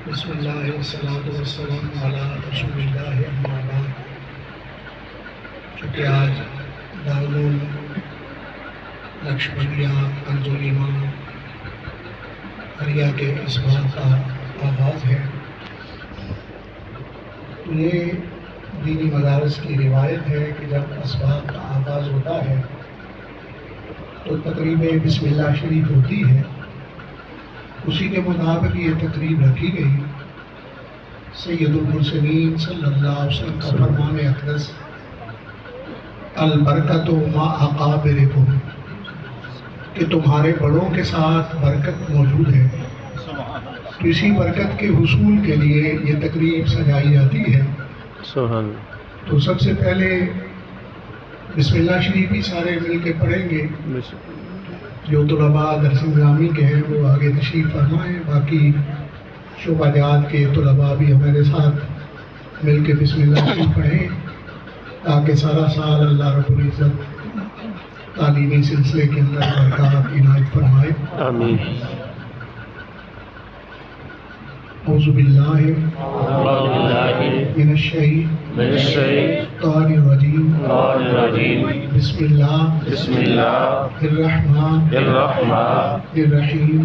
بسم اللہ والصلاۃ والسلام علی رسول اللہ اما بعد۔ چونکہ آج دارالعلوم لکشمنیا انجمن حریہ کے اسباق کا آغاز ہے، یہ دینی مدارس کی روایت ہے کہ جب اسباق کا آغاز ہوتا ہے تو تقریب بسم اللہ شریف ہوتی ہے۔ اسی کے مطابق یہ تقریب رکھی گئی۔ سید المرسلین صلی اللہ علیہ وسلم کا فرمان اقدس البرکت مع اکابرکم، کہ تمہارے بڑوں کے ساتھ برکت موجود ہے۔ تو اسی برکت کے حصول کے لیے یہ تقریب سجائی جاتی ہے۔ تو سب سے پہلے بسم اللہ شریف ہی سارے مل کے پڑھیں گے۔ جو طلباء درس نظامی کے ہیں وہ آگے تشریف فرمائیں، باقی شعبہ جات کے طلباء بھی ہمارے ساتھ مل کے بسم اللہ شریف پڑھیں، تاکہ سارا سال اللہ رب العزت تعلیمی سلسلے کے اندر برکات عنایت فرمائے۔ آمین۔ اعوذ باللہ من الشیطان الرجیم، بسم اللہ الرحمن الرحیم،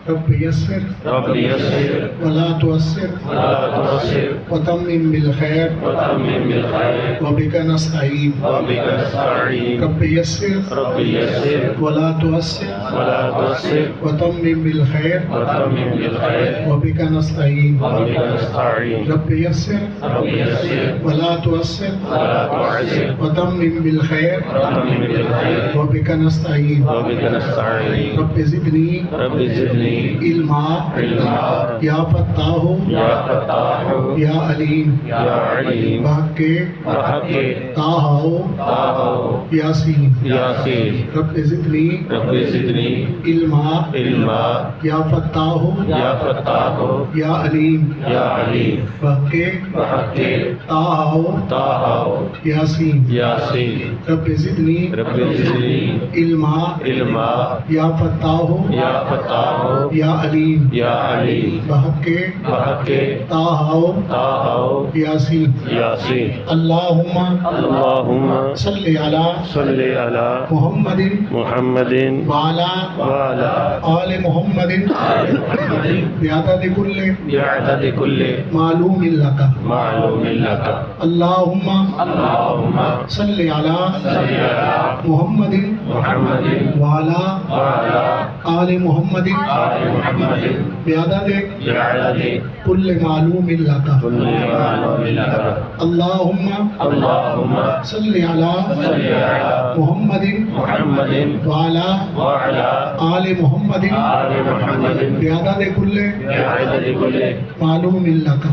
رب یسر ولا تعسر وتمم بالخیر وبک نستعین، رب یسر ولا تعسر وتمم بالخیر وبک نستعین، رب یسر ولا تعسر وتمم بالخیر وبک نستعین، رب زدنی علما یا فتاح یا علیم، بحق طٰہٰ یاسین، رب زدنی علما یا فتاح یا علیم، بحق طٰہٰ یاسین، رب زدنی علما یا فتاح یا علیم، بحق طٰہٰ یاسین۔ اللہم صلی علی محمد وعلی آل محمد بعدد کل معلوم لک۔ اللہم صلی علی محمد وعلی آل محمد بعدد کل معلوم لک۔ اللہم صلی علی محمد وعلی آل محمد بعدد کل معلوم لک۔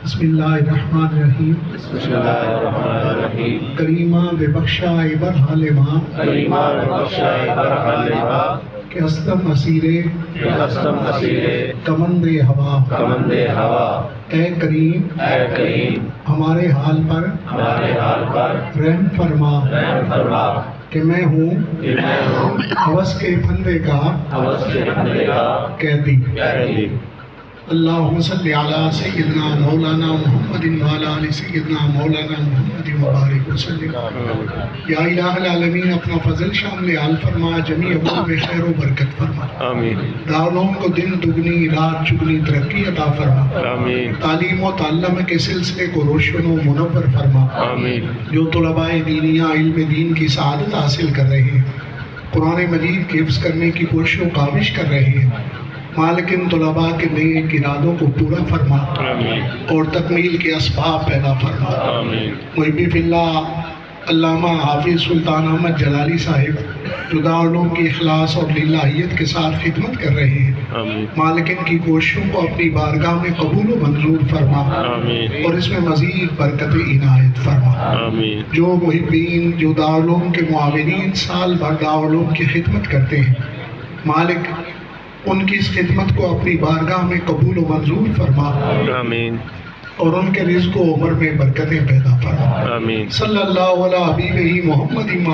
بسم اللہ الرحمن الرحیم، کریمہ ببخشا برحال ماں، کہ ہستم اسیرے کمند ہوا، اے کریم ہمارے حال پر رحم فرما، کہ میں ہوں ہوس کے پھندے کا قیدی۔ اللہم صلی علی سیدنا مولانا محمد وعلی آل سیدنا مولانا محمد وبارک وسلم۔ یا الہ العالمین اپنا فضل شامل حال فرما، جمیع امور میں خیر و برکت فرما۔ دارالعلوم کو دن دگنی رات چگنی ترقی عطا فرما۔ تعلیم و تعلم کے سلسلے کو روشن و منور فرما۔ جو طلباء دینیہ علم دین کی سعادت حاصل کر رہے ہیں، قرآن مجید کے حفظ کرنے کی کوشش و کاوش کر رہے ہیں، مالک ان طلباء کے نیک ارادوں کو پورا فرما اور تکمیل کے اسباب پیدا فرما۔ محبی فی اللہ علامہ حافظ سلطان احمد جلالی صاحب جو دارالعلوم کی اخلاص اور للہیت کے ساتھ خدمت کر رہے ہیں، مالک ان کی کوششوں کو اپنی بارگاہ میں قبول و منظور فرما اور اس میں مزید برکت عنایت فرما۔ جو محبین جو دارالعلوم کے معاونین سال بھر دارالعلوم کی خدمت کرتے ہیں، مالک ان کی اس خدمت کو اپنی بارگاہ میں قبول و منظور فرما اور ان کے رزق و عمر میں برکتیں پیدا فرما۔ صلی اللہ علیہ حبیبہ محمد